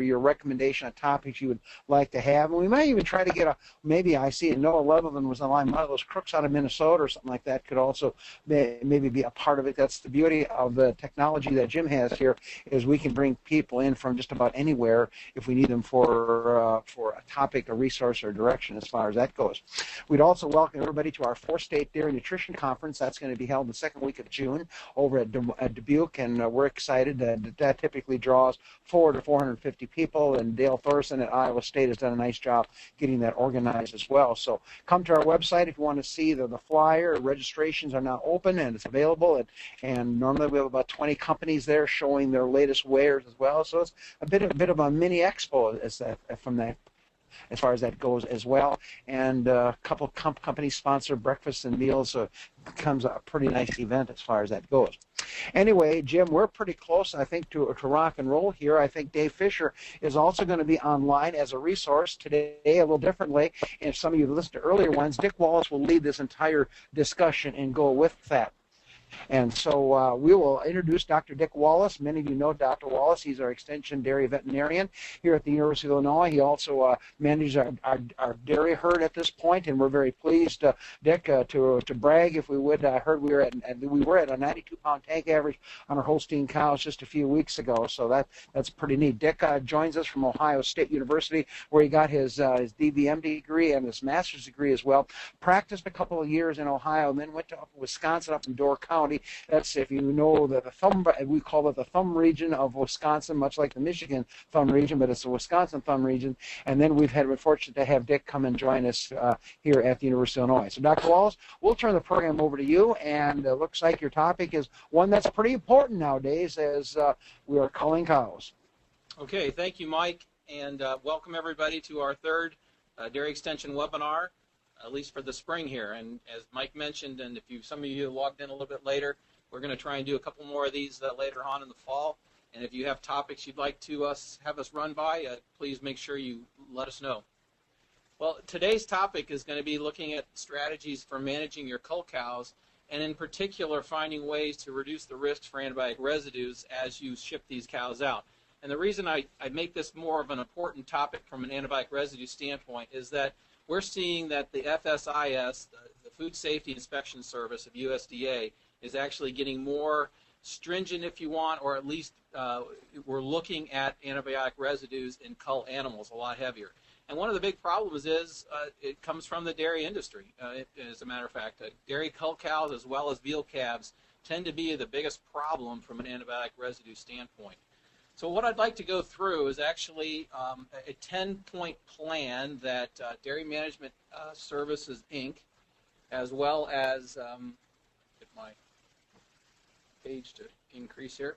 your recommendation on topics you would like to have. And we might even try to get maybe I see Noah Levelman was on line, one of those crooks out of Minnesota or something like that could also maybe be a part of it. That's the beauty of the technology that Jim has here, is we can bring people in from just about anywhere if we need them for a topic, a resource, or direction as far as that goes. We'd also welcome everybody to our 4-State Dairy Nutrition Conference. That's going to be held the second week of June over at Dubuque, and we're excited. That typically draws 400 to 450 people, and Dale Thorson at Iowa State has done a nice job getting that organized as well. So come to our website if you want to see the flyer. Registrations are now open and it's available, and normally we have about 20 companies there showing their latest wares as well. So it's a bit of a mini expo as far as that goes as well. And a couple of companies sponsor breakfast and meals, so it becomes a pretty nice event as far as that goes. Anyway, Jim, we're pretty close, I think, to rock and roll here. I think Dave Fisher is also going to be online as a resource today, a little differently. And if some of you listened to earlier ones, Dick Wallace will lead this entire discussion and go with that. And so we will introduce Dr. Dick Wallace. Many of you know Dr. Wallace. He's our extension dairy veterinarian here at the University of Illinois. He also manages our dairy herd at this point, and we're very pleased, Dick, to brag, if we would. I heard we were at a 92-pound tank average on our Holstein cows just a few weeks ago, so that's pretty neat. Dick joins us from Ohio State University, where he got his DVM degree and his master's degree as well. Practiced a couple of years in Ohio, and then went to Wisconsin, up in Door County. That's, if you know, the thumb, we call it the thumb region of Wisconsin, much like the Michigan thumb region, but it's the Wisconsin thumb region. And then been fortunate to have Dick come and join us here at the University of Illinois. So, Dr. Wallace, we'll turn the program over to you, and it looks like your topic is one that's pretty important nowadays, as we are culling cows. Okay, thank you, Mike, and welcome everybody to our third Dairy Extension webinar, at least for the spring here. And as Mike mentioned, and if some of you logged in a little bit later, we're going to try and do a couple more of these later on in the fall. And if you have topics you'd like to have us run by, please make sure you let us know. Well, today's topic is going to be looking at strategies for managing your cull cows, and in particular finding ways to reduce the risk for antibiotic residues as you ship these cows out. And the reason I make this more of an important topic from an antibiotic residue standpoint is that we're seeing that the FSIS, the Food Safety Inspection Service of USDA, is actually getting more stringent, if you want, or at least we're looking at antibiotic residues in cull animals a lot heavier. And one of the big problems is it comes from the dairy industry. As a matter of fact, dairy cull cows as well as veal calves tend to be the biggest problem from an antibiotic residue standpoint. So what I'd like to go through is actually a 10-point plan that Dairy Management Services, Inc., as well as, get my page to increase here,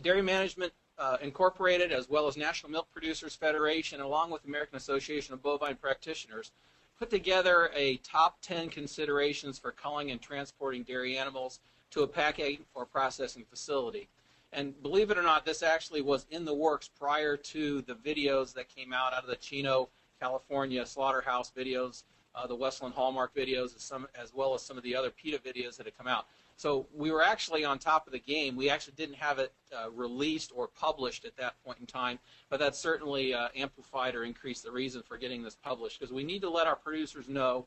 Dairy Management Incorporated, as well as National Milk Producers Federation, along with the American Association of Bovine Practitioners, put together a top 10 considerations for culling and transporting dairy animals to a packing or processing facility. And believe it or not, this actually was in the works prior to the videos that came out of the Chino, California slaughterhouse videos, the Westland Hallmark videos, as well as some of the other PETA videos that had come out. So we were actually on top of the game. We actually didn't have it released or published at that point in time, but that certainly amplified or increased the reason for getting this published, because we need to let our producers know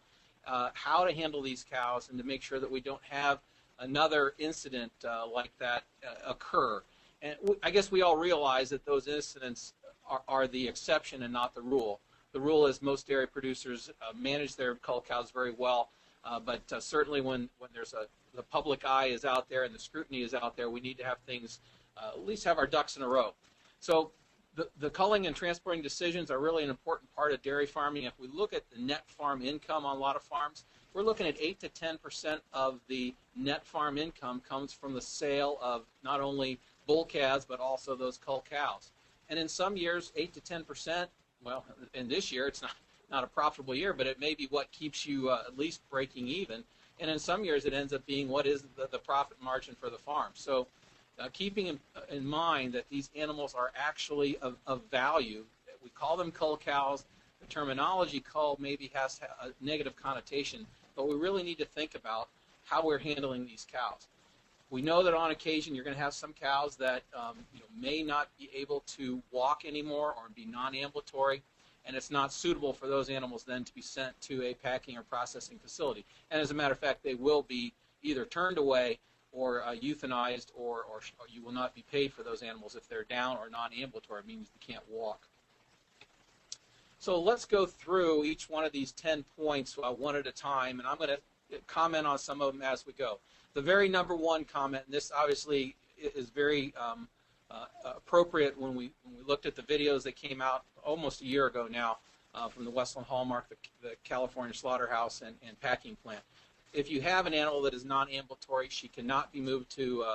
how to handle these cows and to make sure that we don't have another incident like that occur. And I guess we all realize that those incidents are the exception and not the rule. The rule is most dairy producers manage their cull cows very well, but certainly when the public eye is out there and the scrutiny is out there, we need to have things, at least have our ducks in a row. So the culling and transporting decisions are really an important part of dairy farming. If we look at the net farm income on a lot of farms, we're looking at 8 to 10% of the net farm income comes from the sale of not only bull calves, but also those cull cows. And in some years, 8 to 10%, well, in this year, it's not a profitable year, but it may be what keeps you at least breaking even. And in some years, it ends up being what is the profit margin for the farm. So keeping in mind that these animals are actually of value, we call them cull cows. The terminology cull maybe has a negative connotation, but we really need to think about how we're handling these cows. We know that on occasion you're going to have some cows that may not be able to walk anymore or be non-ambulatory, and it's not suitable for those animals then to be sent to a packing or processing facility. And as a matter of fact, they will be either turned away or euthanized, or you will not be paid for those animals if they're down or non-ambulatory, means they can't walk. So let's go through each one of these 10 points one at a time, and I'm going to comment on some of them as we go. The very number one comment, and this obviously is very appropriate when we looked at the videos that came out almost a year ago now from the Westland Hallmark, the California slaughterhouse and packing plant. If you have an animal that is non-ambulatory, she cannot be moved to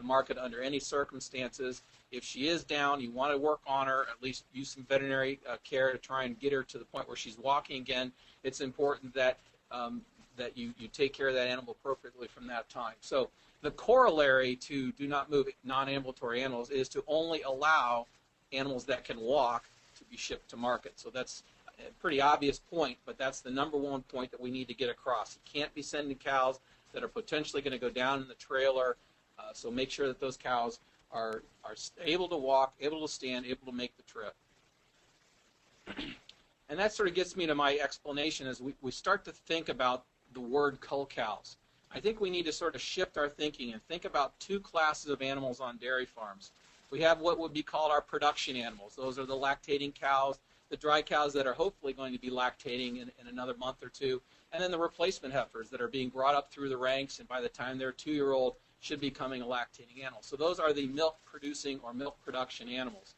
market under any circumstances. If she is down, you want to work on her, at least use some veterinary care to try and get her to the point where she's walking again. It's important that that you take care of that animal appropriately from that time. So the corollary to do not move non-ambulatory animals is to only allow animals that can walk to be shipped to market. So that's a pretty obvious point, but that's the number one point that we need to get across. You can't be sending cows that are potentially going to go down in the trailer, so make sure that those cows are able to walk, able to stand, able to make the trip. And that sort of gets me to my explanation as we start to think about the word cull cows. I think we need to sort of shift our thinking and think about two classes of animals on dairy farms. We have what would be called our production animals. Those are the lactating cows, the dry cows that are hopefully going to be lactating in another month or two, and then the replacement heifers that are being brought up through the ranks, and by the time they're 2-year-old should be becoming a lactating animal. So those are the milk producing or milk production animals.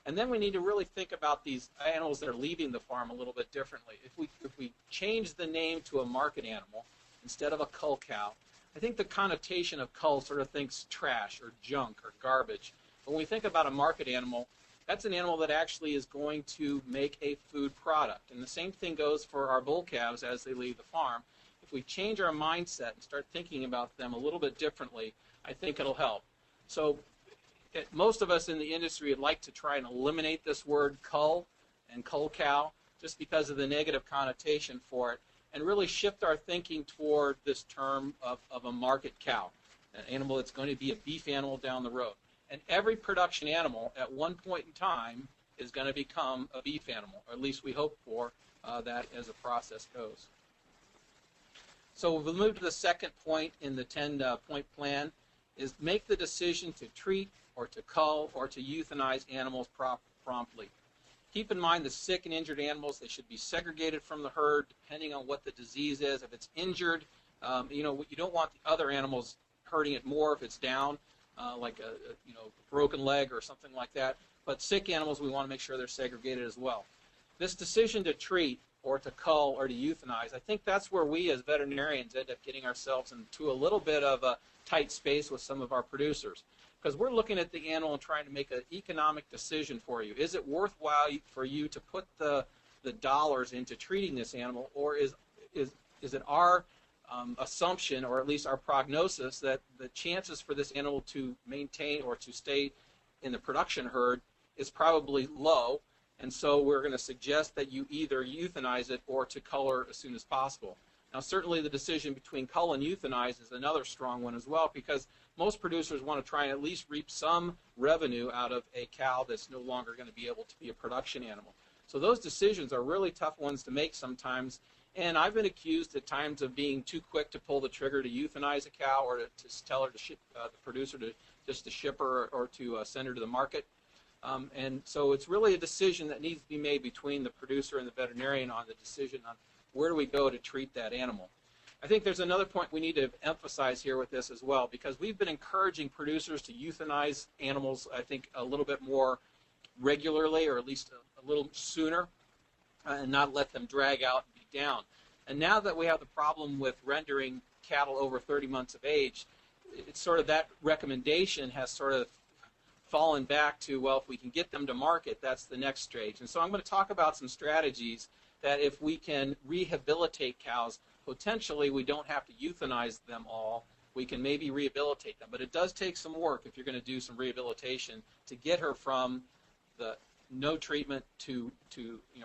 And then we need to really think about these animals that are leaving the farm a little bit differently. If we change the name to a market animal instead of a cull cow, I think the connotation of cull sort of thinks trash or junk or garbage. When we think about a market animal, that's an animal that actually is going to make a food product. And the same thing goes for our bull calves as they leave the farm. If we change our mindset and start thinking about them a little bit differently, I think it'll help. So most of us in the industry would like to try and eliminate this word cull and cull cow just because of the negative connotation for it, and really shift our thinking toward this term of a market cow, an animal that's going to be a beef animal down the road. And every production animal at one point in time is going to become a beef animal, or at least we hope for that as the process goes. So we'll move to the second point in the 10-point plan, is make the decision to treat or to cull or to euthanize animals promptly. Keep in mind the sick and injured animals, they should be segregated from the herd depending on what the disease is. If it's injured, you don't want the other animals hurting it more if it's down, like a broken leg or something like that. But sick animals, we want to make sure they're segregated as well. This decision to treat or to cull or to euthanize, I think that's where we as veterinarians end up getting ourselves into a little bit of a tight space with some of our producers, because we're looking at the animal and trying to make an economic decision for you. Is it worthwhile for you to put the dollars into treating this animal, or is it our assumption, or at least our prognosis, that the chances for this animal to maintain or to stay in the production herd is probably low, and so we're going to suggest that you either euthanize it or to cull her as soon as possible. Now, certainly the decision between cull and euthanize is another strong one as well, because most producers want to try and at least reap some revenue out of a cow that's no longer going to be able to be a production animal. So those decisions are really tough ones to make sometimes, and I've been accused at times of being too quick to pull the trigger to euthanize a cow, or to tell her to ship, the producer to ship her or to send her to the market. And so it's really a decision that needs to be made between the producer and the veterinarian on the decision on where do we go to treat that animal. I think there's another point we need to emphasize here with this as well, because we've been encouraging producers to euthanize animals, I think, a little bit more regularly, or at least a little sooner, and not let them drag out and be down. And now that we have the problem with rendering cattle over 30 months of age, it's sort of that recommendation has sort of fallen back to, well, if we can get them to market, that's the next stage. And so I'm going to talk about some strategies that if we can rehabilitate cows, potentially we don't have to euthanize them all. We can maybe rehabilitate them. But it does take some work if you're going to do some rehabilitation to get her from the no treatment to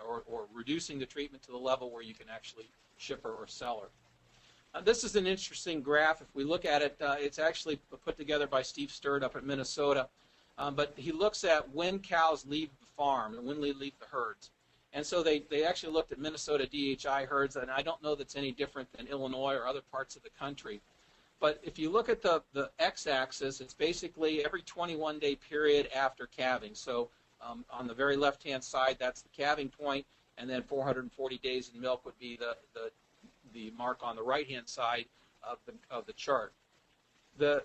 or reducing the treatment to the level where you can actually ship her or sell her. This is an interesting graph. If we look at it, it's actually put together by Steve Sturt up at Minnesota. But he looks at when cows leave the farm and when they leave the herds. And so they actually looked at Minnesota DHI herds, and I don't know that's any different than Illinois or other parts of the country. But if you look at the x-axis, it's basically every 21-day period after calving. So on the very left-hand side, that's the calving point, and then 440 days in milk would be the mark on the right-hand side of the chart. The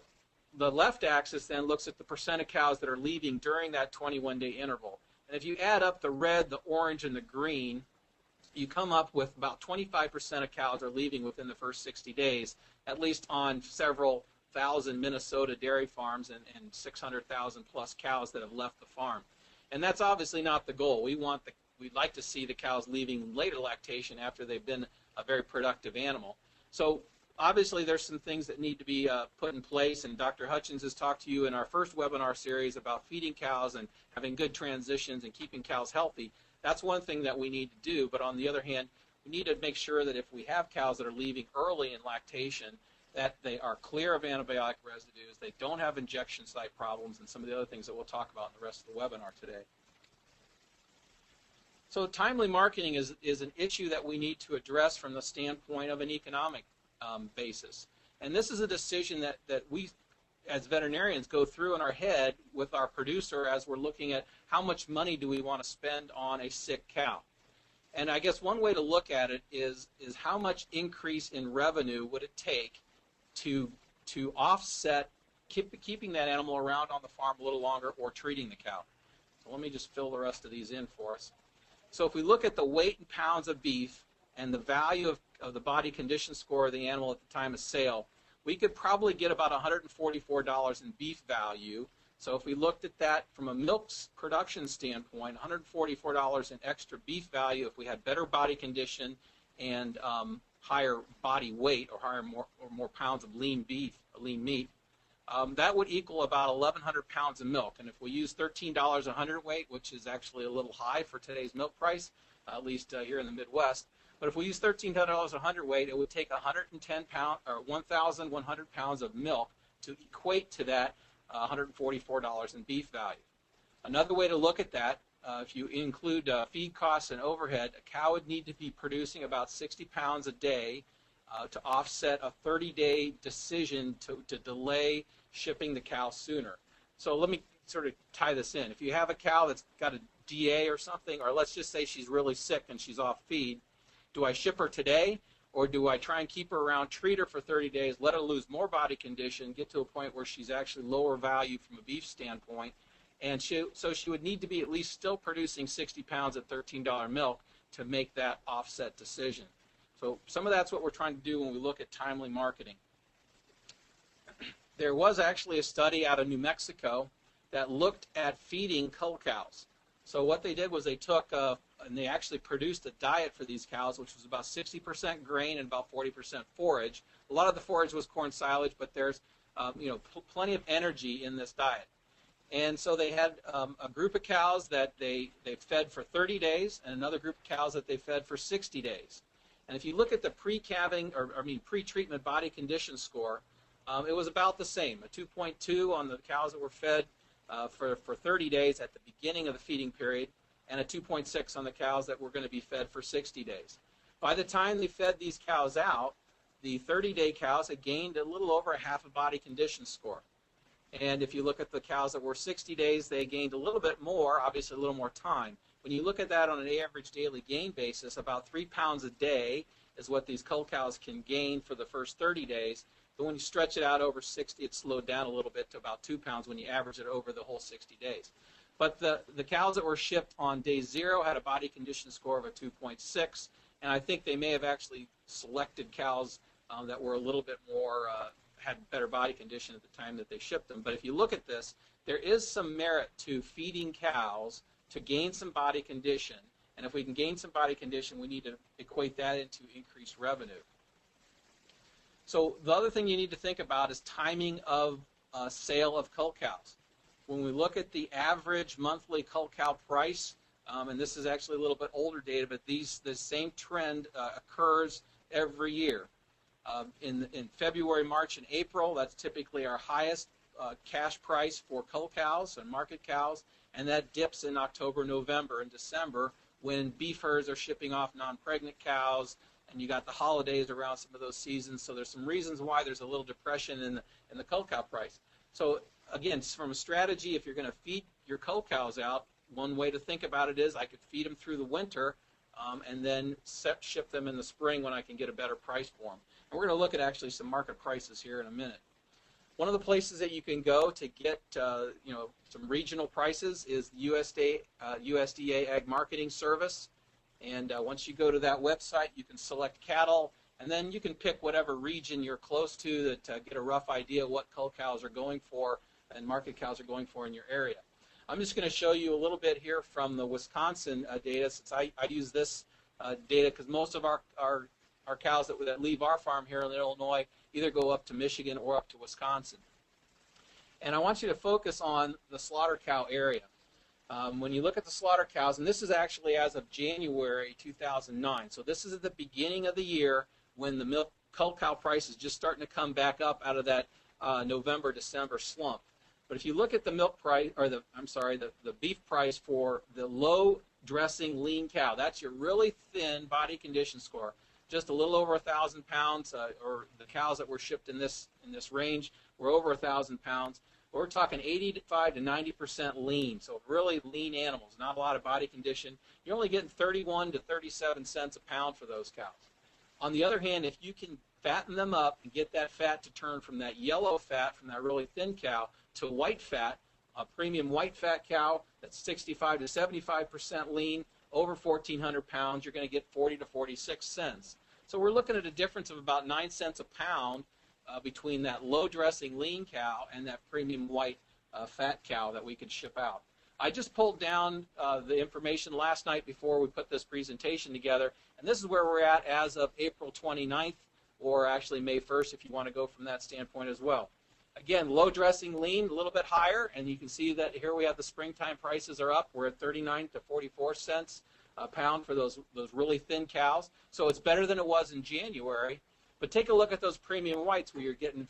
left axis then looks at the percent of cows that are leaving during that 21-day interval. And if you add up the red, the orange, and the green, you come up with about 25% of cows are leaving within the first 60 days, at least on several thousand Minnesota dairy farms and 600,000 plus cows that have left the farm. And that's obviously not the goal. We'd like to see the cows leaving later lactation after they've been a very productive animal. So obviously there's some things that need to be put in place, and Dr. Hutchins has talked to you in our first webinar series about feeding cows and having good transitions and keeping cows healthy. That's one thing that we need to do, but on the other hand, we need to make sure that if we have cows that are leaving early in lactation, that they are clear of antibiotic residues, they don't have injection site problems, and some of the other things that we'll talk about in the rest of the webinar today. So timely marketing is an issue that we need to address from the standpoint of an economic basis. And this is a decision that we as veterinarians go through in our head with our producer as we're looking at how much money do we want to spend on a sick cow. And I guess one way to look at it is how much increase in revenue would it take to offset keeping that animal around on the farm a little longer or treating the cow. So let me just fill the rest of these in for us. So if we look at the weight in pounds of beef and the value of the body condition score of the animal at the time of sale, we could probably get about $144 in beef value. So if we looked at that from a milk production standpoint, $144 in extra beef value if we had better body condition and higher body weight or more pounds of lean meat, that would equal about 1,100 pounds of milk. And if we use $13 a hundredweight, which is actually a little high for today's milk price, at least here in the Midwest, but if we use $13 a hundredweight, it would take 1,100 pounds of milk to equate to that $144 in beef value. Another way to look at that, if you include feed costs and overhead, a cow would need to be producing about 60 pounds a day to offset a 30-day decision to delay shipping the cow sooner. So let me sort of tie this in. If you have a cow that's got a DA or something, or let's just say she's really sick and she's off feed, do I ship her today, or do I try and keep her around, treat her for 30 days, let her lose more body condition, get to a point where she's actually lower value from a beef standpoint, and so she would need to be at least still producing 60 pounds at $13 milk to make that offset decision. So some of that's what we're trying to do when we look at timely marketing. There was actually a study out of New Mexico that looked at feeding cull cows. So what they did was they took and they actually produced a diet for these cows, which was about 60% grain and about 40% forage. A lot of the forage was corn silage, but there's plenty of energy in this diet. And so they had a group of cows that they fed for 30 days and another group of cows that they fed for 60 days. And if you look at the pre-treatment body condition score, it was about the same, a 2.2 on the cows that were fed for 30 days at the beginning of the feeding period, and a 2.6 on the cows that were going to be fed for 60 days. By the time they fed these cows out, the 30-day cows had gained a little over a half a body condition score. And if you look at the cows that were 60 days, they gained a little bit more, obviously a little more time. When you look at that on an average daily gain basis, about 3 pounds a day is what these cull cows can gain for the first 30 days. But when you stretch it out over 60, it slowed down a little bit to about 2 pounds when you average it over the whole 60 days. But the cows that were shipped on day 0 had a body condition score of a 2.6, and I think they may have actually selected cows that were a little bit more, had better body condition at the time that they shipped them. But if you look at this, there is some merit to feeding cows to gain some body condition, and if we can gain some body condition, we need to equate that into increased revenue. So the other thing you need to think about is timing of sale of cull cows. When we look at the average monthly cull cow price, and this is actually a little bit older data, but the same trend occurs every year. In February, March, and April, that's typically our highest cash price for cull cows and market cows, and that dips in October, November, and December when beef herds are shipping off non-pregnant cows, and you got the holidays around some of those seasons. So there's some reasons why there's a little depression in the cull cow price. So again, from a strategy, if you're going to feed your cull cows out, one way to think about it is I could feed them through the winter and then ship them in the spring when I can get a better price for them. And we're going to look at actually some market prices here in a minute. One of the places that you can go to get some regional prices is the USDA Ag Marketing Service. And once you go to that website, you can select cattle, and then you can pick whatever region you're close to get a rough idea of what cull cows are going for and market cows are going for in your area. I'm just going to show you a little bit here from the Wisconsin data, since I use this data because most of our cows that leave our farm here in Illinois either go up to Michigan or up to Wisconsin. And I want you to focus on the slaughter cow area. When you look at the slaughter cows, and this is actually as of January 2009, so this is at the beginning of the year when the milk cull cow price is just starting to come back up out of that November, December slump. But if you look at the milk price, or the beef price for the low dressing lean cow, that's your really thin body condition score, just a little over 1,000 pounds, or the cows that were shipped in this range were over 1,000 pounds. We're talking 85 to 90% lean, so really lean animals, not a lot of body condition. You're only getting 31 to 37 cents a pound for those cows. On the other hand, if you can fatten them up and get that fat to turn from that yellow fat, from that really thin cow, to white fat, a premium white fat cow that's 65 to 75% lean, over 1,400 pounds, you're going to get 40 to 46 cents. So we're looking at a difference of about 9 cents a pound between that low dressing lean cow and that premium white fat cow that we could ship out. I just pulled down the information last night before we put this presentation together, and this is where we're at as of April 29th, or actually May 1st if you want to go from that standpoint as well. Again, low dressing lean, a little bit higher, and you can see that here we have the springtime prices are up. We're at 39 to 44 cents a pound for those really thin cows. So it's better than it was in January. But take a look at those premium whites where you're getting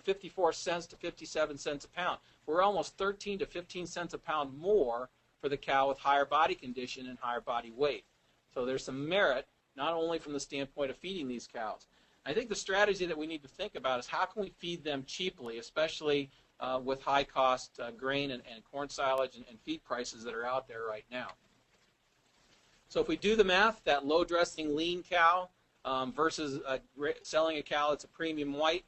54 cents to 57 cents a pound. We're almost 13 to 15 cents a pound more for the cow with higher body condition and higher body weight. So there's some merit, not only from the standpoint of feeding these cows. I think the strategy that we need to think about is how can we feed them cheaply, especially with high-cost grain and corn silage and feed prices that are out there right now. So if we do the math, that low-dressing lean cow versus selling a cow that's a premium white,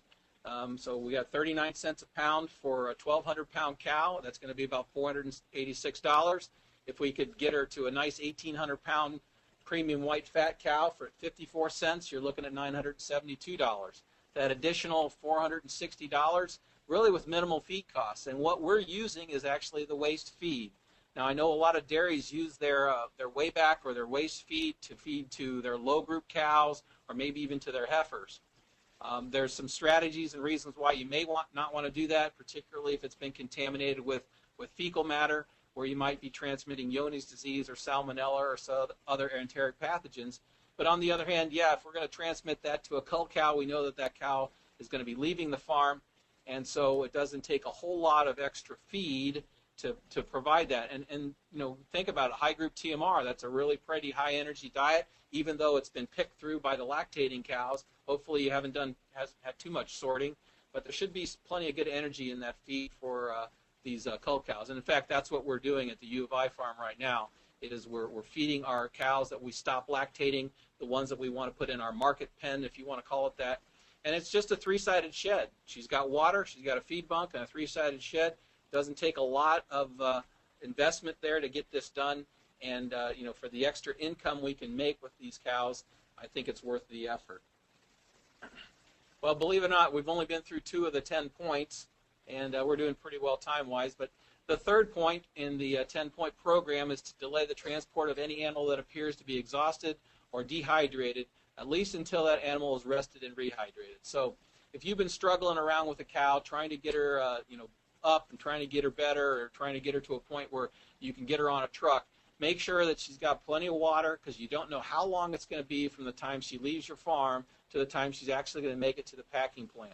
so we got 39 cents a pound for a 1,200-pound cow. That's going to be about $486. If we could get her to a nice 1,800-pound premium white fat cow for 54 cents, you're looking at $972. That additional $460 really with minimal feed costs. And what we're using is actually the waste feed. Now I know a lot of dairies use their weighback or their waste feed to their low group cows or maybe even to their heifers. There's some strategies and reasons why you may not want to do that, particularly if it's been contaminated with fecal matter, where you might be transmitting Johne's disease or salmonella or some other enteric pathogens. But on the other hand, yeah, if we're going to transmit that to a cull cow, we know that that cow is going to be leaving the farm, and so it doesn't take a whole lot of extra feed to provide that. And you know, think about it, high group TMR, that's a really pretty high energy diet, even though it's been picked through by the lactating cows. Hopefully you haven't had too much sorting, but there should be plenty of good energy in that feed for these cull cows. And in fact, that's what we're doing at the U of I farm right now. It is we're feeding our cows that we stop lactating, the ones that we want to put in our market pen, if you want to call it that. And it's just a three-sided shed. She's got water, she's got a feed bunk, and a three-sided shed. Doesn't take a lot of investment there to get this done. And you know, for the extra income we can make with these cows, I think it's worth the effort. Well, believe it or not, we've only been through 2 of the 10 points. And we're doing pretty well time-wise. But the third point in the 10-point program is to delay the transport of any animal that appears to be exhausted or dehydrated, at least until that animal is rested and rehydrated. So if you've been struggling around with a cow, trying to get her up and trying to get her better, or trying to get her to a point where you can get her on a truck, make sure that she's got plenty of water, because you don't know how long it's going to be from the time she leaves your farm to the time she's actually going to make it to the packing plant.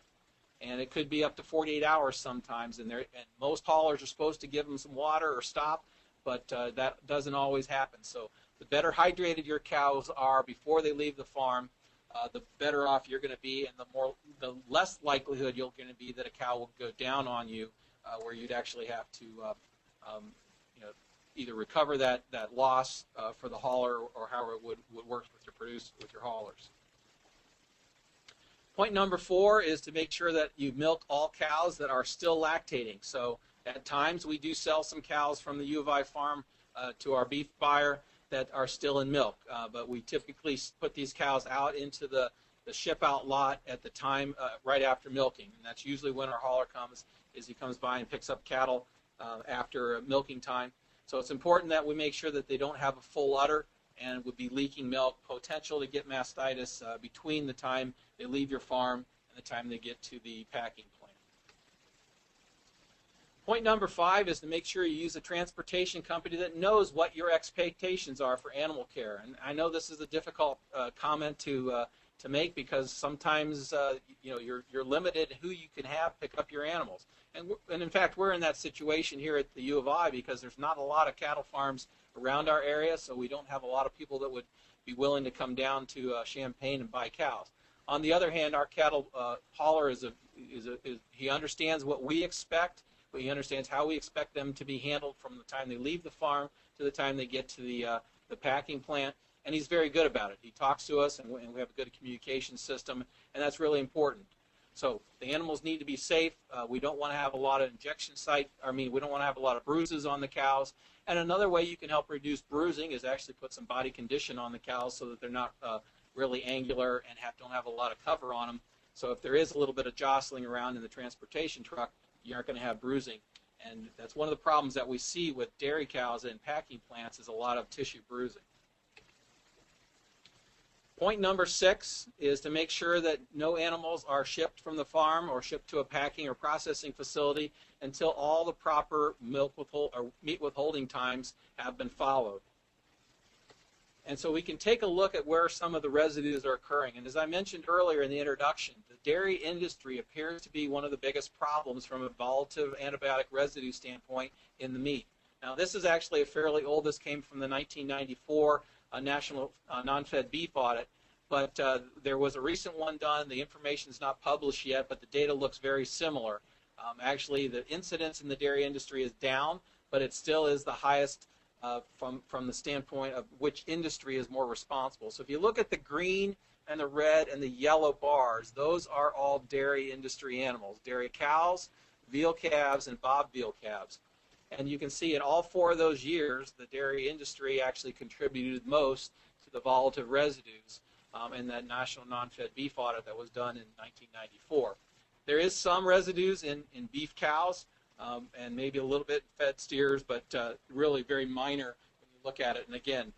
And it could be up to 48 hours sometimes, and most haulers are supposed to give them some water or stop, but that doesn't always happen. So the better hydrated your cows are before they leave the farm, the better off you're going to be, and the less likelihood you're going to be that a cow will go down on you, where you'd actually have to either recover that loss for the hauler, or however it would work with your haulers. Point number 4 is to make sure that you milk all cows that are still lactating. So at times we do sell some cows from the U of I farm to our beef buyer that are still in milk, but we typically put these cows out into the ship out lot at the time right after milking, and that's usually when our hauler comes, is he comes by and picks up cattle after milking time. So it's important that we make sure that they don't have a full udder and would be leaking milk, potential to get mastitis between the time they leave your farm and the time they get to the packing plant. Point number 5 is to make sure you use a transportation company that knows what your expectations are for animal care. And I know this is a difficult comment to make, because sometimes you're limited in who you can have pick up your animals. And in fact, we're in that situation here at the U of I because there's not a lot of cattle farms around our area, so we don't have a lot of people that would be willing to come down to Champaign and buy cows. On the other hand, our cattle hauler he understands what we expect, but he understands how we expect them to be handled from the time they leave the farm to the time they get to the packing plant, and he's very good about it. He talks to us, and we have a good communication system, and that's really important. So the animals need to be safe. We don't want to have a lot of we don't want to have a lot of bruises on the cows. And another way you can help reduce bruising is actually put some body condition on the cows so that they're not really angular and don't have a lot of cover on them. So if there is a little bit of jostling around in the transportation truck, you aren't going to have bruising. And that's one of the problems that we see with dairy cows and packing plants, is a lot of tissue bruising. Point number 6 is to make sure that no animals are shipped from the farm or shipped to a packing or processing facility until all the proper meat withholding times have been followed. And so we can take a look at where some of the residues are occurring. And as I mentioned earlier in the introduction, the dairy industry appears to be one of the biggest problems from a volatile antibiotic residue standpoint in the meat. Now, this is actually a fairly old. This came from the 1994 National Non-Fed Beef Audit, but there was a recent one done. The information is not published yet, but the data looks very similar. Actually, the incidence in the dairy industry is down, but it still is the highest from the standpoint of which industry is more responsible. So if you look at the green and the red and the yellow bars, those are all dairy industry animals: dairy cows, veal calves, and bobveal calves. And you can see in all 4 of those years, the dairy industry actually contributed most to the volatile residues in that National Non-Fed Beef Audit that was done in 1994. There is some residues in beef cows and maybe a little bit in fed steers, but really very minor when you look at it. And again,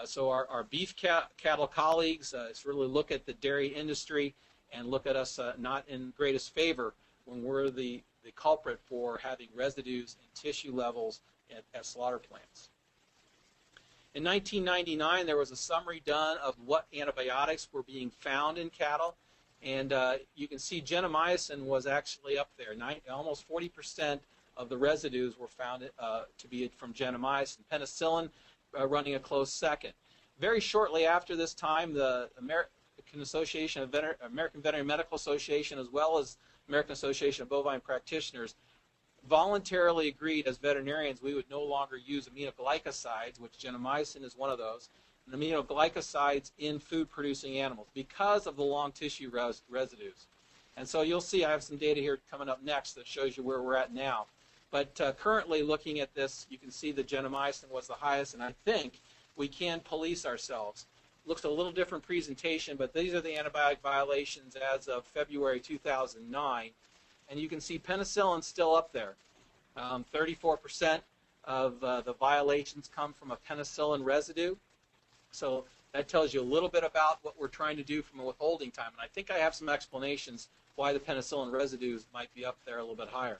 so our beef cattle colleagues really look at the dairy industry and look at us not in greatest favor when we're the culprit for having residues and tissue levels at slaughter plants. In 1999, there was a summary done of what antibiotics were being found in cattle, and you can see gentamicin was actually up there. Almost 40% of the residues were found to be from gentamicin. Penicillin running a close second. Very shortly after this time, the American Veterinary Medical Association, as well as American Association of Bovine Practitioners, voluntarily agreed as veterinarians we would no longer use aminoglycosides, which gentamicin is one of those, and aminoglycosides in food-producing animals because of the long tissue residues. And so you'll see I have some data here coming up next that shows you where we're at now. But currently, looking at this, you can see the gentamicin was the highest, and I think we can police ourselves. Looks a little different presentation, but these are the antibiotic violations as of February 2009. And you can see penicillin still up there. 34% of the violations come from a penicillin residue. So that tells you a little bit about what we're trying to do from a withholding time. And I think I have some explanations why the penicillin residues might be up there a little bit higher.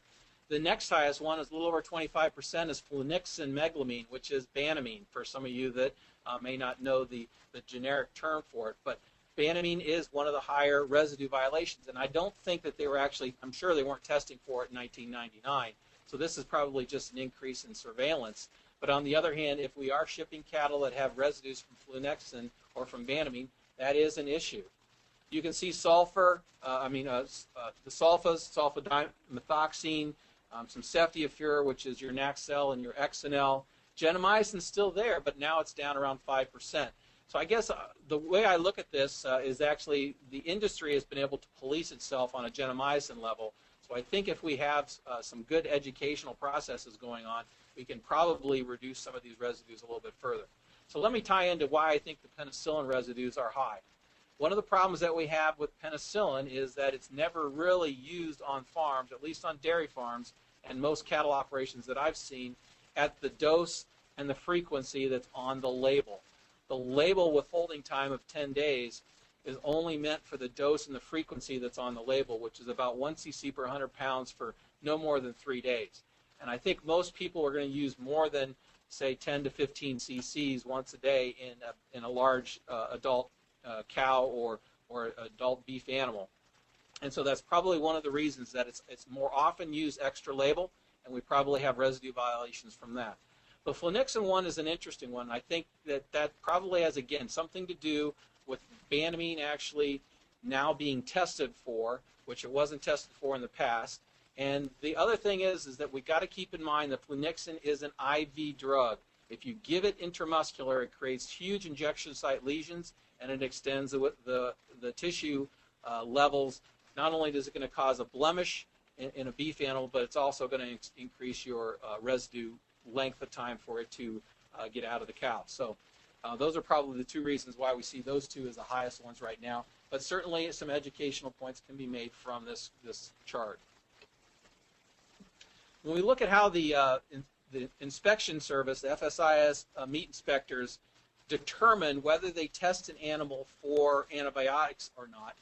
The next highest one is a little over 25% is flunixin meglumine, which is banamine for some of you that may not know the generic term for it. But Banamine is one of the higher residue violations, and I don't think that they were actually, I'm sure they weren't testing for it in 1999, so this is probably just an increase in surveillance. But on the other hand, if we are shipping cattle that have residues from flunexin or from banamine, that is an issue. You can see sulfur, the sulfas, sulfadimethoxine, some ceftiofur, which is your Naxel and your Xanel. Gentamicin still there, but now it's down around 5%. So I guess the way I look at this is actually the industry has been able to police itself on a gentamicin level. So I think if we have some good educational processes going on, we can probably reduce some of these residues a little bit further. So let me tie into why I think the penicillin residues are high. One of the problems that we have with penicillin is that it's never really used on farms, at least on dairy farms and most cattle operations that I've seen, at the dose and the frequency that's on the label. The label withholding time of 10 days is only meant for the dose and the frequency that's on the label, which is about 1 cc per 100 pounds for no more than 3 days. And I think most people are going to use more than, say, 10 to 15 cc's once a day in a large adult cow or adult beef animal. And so that's probably one of the reasons that it's more often used extra label, and we probably have residue violations from that. The flunixin one is an interesting one. I think that probably has, again, something to do with banamine actually now being tested for, which it wasn't tested for in the past. And the other thing is that we got to keep in mind that flunixin is an IV drug. If you give it intramuscular, it creates huge injection site lesions, and it extends the tissue levels. Not only is it going to cause a blemish in a beef animal, but it's also going to increase your residue length of time for it to get out of the cow. So those are probably the two reasons why we see those two as the highest ones right now. But certainly some educational points can be made from this chart. When we look at how the inspection service, the FSIS meat inspectors, determine whether they test an animal for antibiotics or not,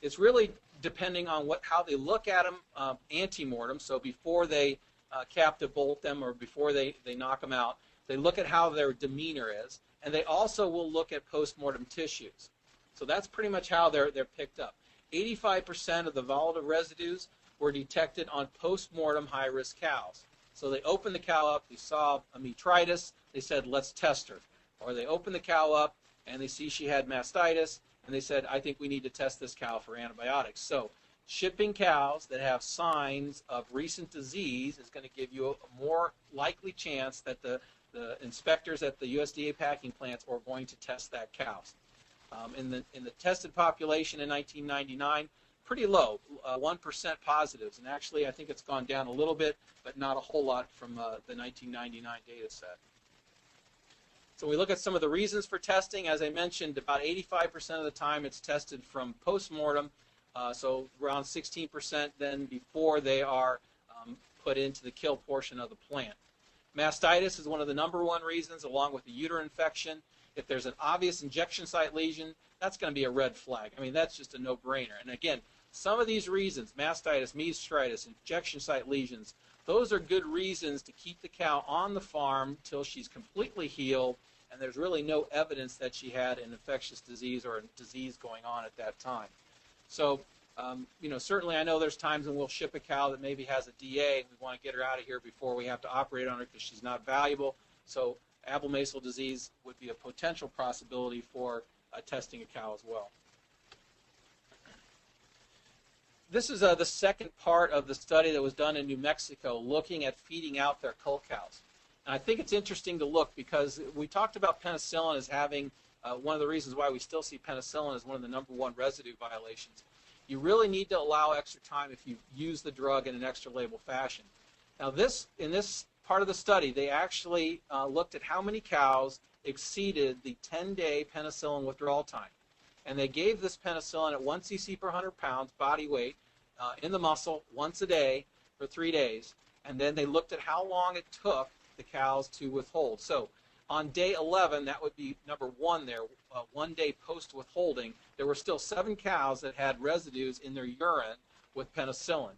it's really depending on how they look at them ante-mortem, so before they captive bolt them or before they knock them out. They look at how their demeanor is, and they also will look at post-mortem tissues. So that's pretty much how they're picked up. 85% of the volatile residues were detected on post-mortem high-risk cows. So they opened the cow up, they saw a metritis, they said, let's test her. Or they opened the cow up and they see she had mastitis, and they said, I think we need to test this cow for antibiotics. So shipping cows that have signs of recent disease is going to give you a more likely chance that the inspectors at the USDA packing plants are going to test that cow. In the tested population in 1999, pretty low, 1% positives. And actually, I think it's gone down a little bit, but not a whole lot from the 1999 data set. So we look at some of the reasons for testing. As I mentioned, about 85% of the time it's tested from post-mortem, so around 16% then before they are put into the kill portion of the plant. Mastitis is one of the #1 reasons, along with the uterine infection. If there's an obvious injection site lesion, that's going to be a red flag. I mean, that's just a no-brainer. And again, some of these reasons, mastitis, mesostritis, injection site lesions, those are good reasons to keep the cow on the farm till she's completely healed and there's really no evidence that she had an infectious disease or a disease going on at that time. So, certainly I know there's times when we'll ship a cow that maybe has a DA and we want to get her out of here before we have to operate on her because she's not valuable. So abomasal disease would be a potential possibility for testing a cow as well. This is the second part of the study that was done in New Mexico looking at feeding out their cull cows. And I think it's interesting to look because we talked about penicillin as having, one of the reasons why we still see penicillin as one of the #1 residue violations. You really need to allow extra time if you use the drug in an extra label fashion. Now in this part of the study, they actually looked at how many cows exceeded the 10-day penicillin withdrawal time. And they gave this penicillin at 1 cc per 100 pounds body weight in the muscle once a day for 3 days. And then they looked at how long it took the cows to withhold. So on day 11, that would be #1 there, 1 day post-withholding, there were still 7 cows that had residues in their urine with penicillin.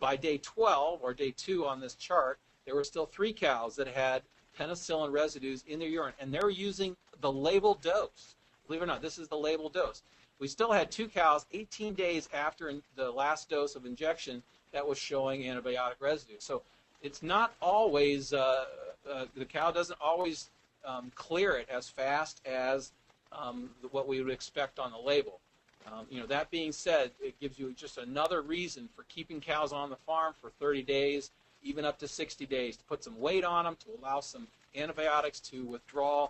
By day 12, or day 2 on this chart, there were still 3 cows that had penicillin residues in their urine, and they're using the labeled dose. Believe it or not, this is the labeled dose. we still had 2 cows 18 days after the last dose of injection that was showing antibiotic residue. So it's not always, the cow doesn't always clear it as fast as what we would expect on the label. That being said, it gives you just another reason for keeping cows on the farm for 30 days, even up to 60 days, to put some weight on them, to allow some antibiotics to withdraw,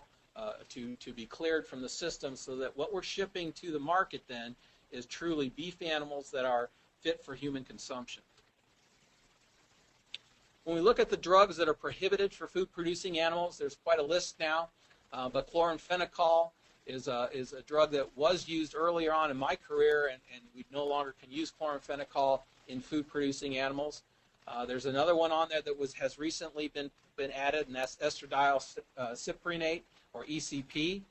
to be cleared from the system, so that what we're shipping to the market then is truly beef animals that are fit for human consumption. When we look at the drugs that are prohibited for food-producing animals, there's quite a list now, but chloramphenicol is a drug that was used earlier on in my career, and we no longer can use chloramphenicol in food-producing animals. There's another one on there that has recently been added, and that's estradiol cyprinate, or ECP.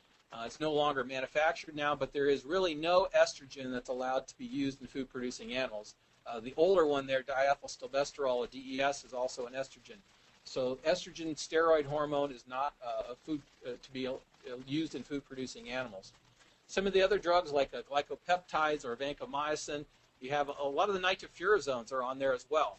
It's no longer manufactured now, but there is really no estrogen that's allowed to be used in food-producing animals. The older one there, diethylstilbestrol, or DES, is also an estrogen. So estrogen steroid hormone is not to be used in food-producing animals. Some of the other drugs, like glycopeptides or vancomycin, you have a lot of the nitrofurazones are on there as well.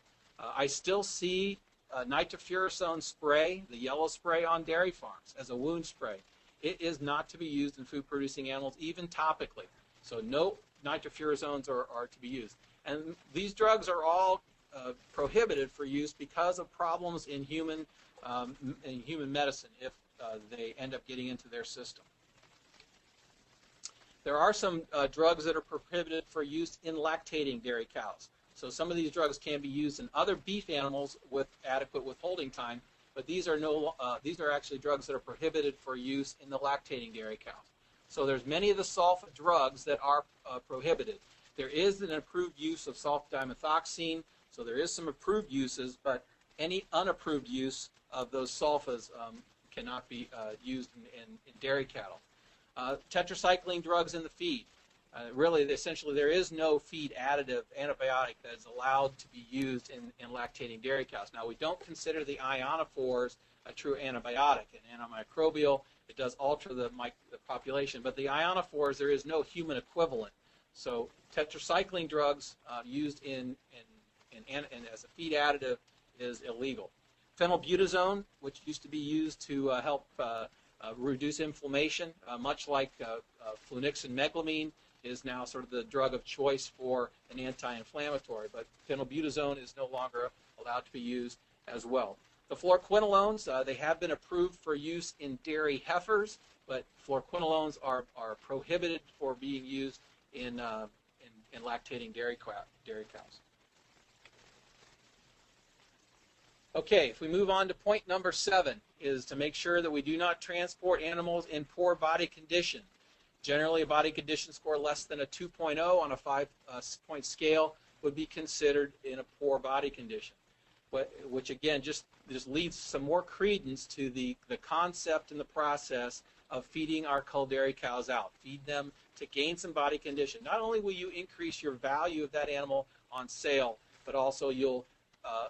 I still see nitrofuracone spray, the yellow spray, on dairy farms as a wound spray. It is not to be used in food-producing animals, even topically. So no nitrofurazones are to be used. And these drugs are all prohibited for use because of problems in human medicine if they end up getting into their system. There are some drugs that are prohibited for use in lactating dairy cows. So some of these drugs can be used in other beef animals with adequate withholding time, but these are actually drugs that are prohibited for use in the lactating dairy cows. So there's many of the sulfa drugs that are prohibited. There is an approved use of sulfadimethoxine, so there is some approved uses, but any unapproved use of those sulfas cannot be used in dairy cattle. Tetracycline drugs in the feed. Really, essentially, there is no feed additive antibiotic that is allowed to be used in lactating dairy cows. Now, we don't consider the ionophores a true antibiotic. An antimicrobial, it does alter the population, but the ionophores, there is no human equivalent. So tetracycline drugs used as a feed additive is illegal. Phenylbutazone, which used to be used to help reduce inflammation, much like flunixin meglumine, is now sort of the drug of choice for an anti-inflammatory, but phenylbutazone is no longer allowed to be used as well. The fluoroquinolones, they have been approved for use in dairy heifers, but fluoroquinolones are prohibited for being used in lactating dairy cows. Okay, if we move on to point number 7, is to make sure that we do not transport animals in poor body condition. Generally, a body condition score less than a 2.0 on a 5-point scale would be considered in a poor body condition, which again just leads some more credence to the concept and the process of feeding our cull dairy cows out. Feed them to gain some body condition. Not only will you increase your value of that animal on sale, but also you'll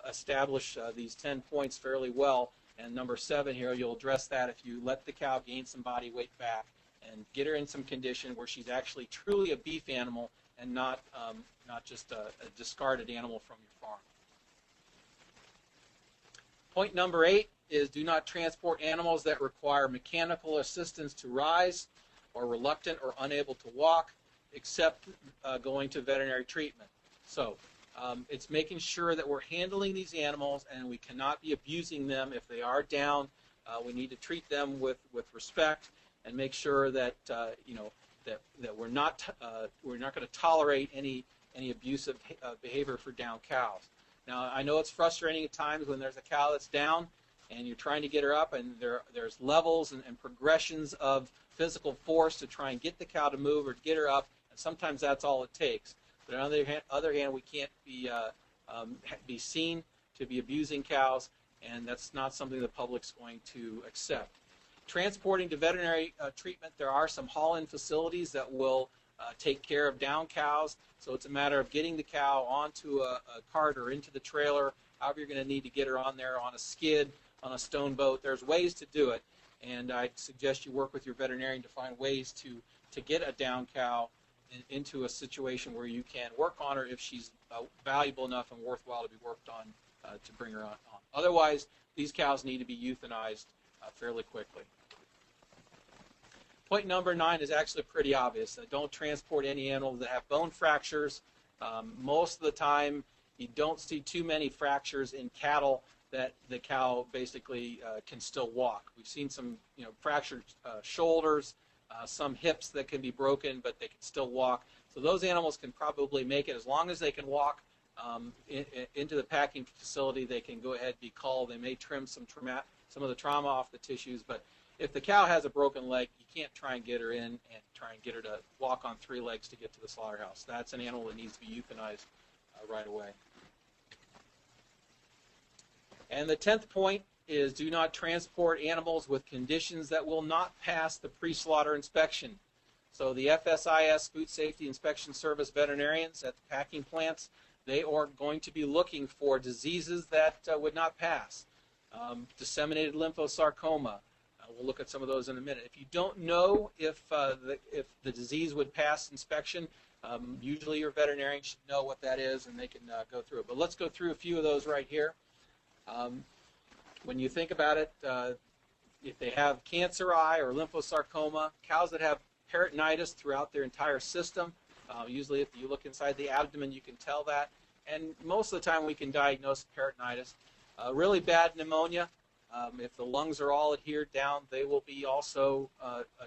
establish these 10 points fairly well. And number 7 here, you'll address that if you let the cow gain some body weight back and get her in some condition where she's actually truly a beef animal and not just a discarded animal from your farm. Point number 8 is do not transport animals that require mechanical assistance to rise, or reluctant or unable to walk, except going to veterinary treatment. So it's making sure that we're handling these animals and we cannot be abusing them. If they are down, we need to treat them with respect and make sure that that we're not going to tolerate any abusive behavior for down cows. Now, I know it's frustrating at times when there's a cow that's down and you're trying to get her up, and there's levels and progressions of physical force to try and get the cow to move or to get her up, and sometimes that's all it takes. But on the other hand, we can't be seen to be abusing cows, and that's not something the public's going to accept. Transporting to veterinary treatment, there are some haul-in facilities that will take care of down cows, so it's a matter of getting the cow onto a cart or into the trailer, however you're going to need to get her on there, on a skid, on a stone boat. There's ways to do it, and I suggest you work with your veterinarian to find ways to get a down cow into a situation where you can work on her if she's valuable enough and worthwhile to be worked on to bring her on. Otherwise, these cows need to be euthanized fairly quickly. Point number 9 is actually pretty obvious. Don't transport any animals that have bone fractures. Most of the time, you don't see too many fractures in cattle that the cow basically can still walk. We've seen some fractured shoulders, some hips that can be broken, but they can still walk. So those animals can probably make it as long as they can walk into the packing facility. They can go ahead and be culled. They may trim some of the trauma off the tissues, but if the cow has a broken leg, you can't try and get her in and try and get her to walk on 3 legs to get to the slaughterhouse. That's an animal that needs to be euthanized right away. And the 10th point is do not transport animals with conditions that will not pass the pre-slaughter inspection. So the FSIS, Food Safety Inspection Service veterinarians at the packing plants, they are going to be looking for diseases that would not pass. Disseminated lymphosarcoma. We'll look at some of those in a minute. If you don't know if the disease would pass inspection, usually your veterinarian should know what that is and they can go through it. But let's go through a few of those right here. When you think about it, if they have cancer eye or lymphosarcoma, cows that have peritonitis throughout their entire system, usually if you look inside the abdomen you can tell that, and most of the time we can diagnose peritonitis. Really bad pneumonia, if the lungs are all adhered down, they will be also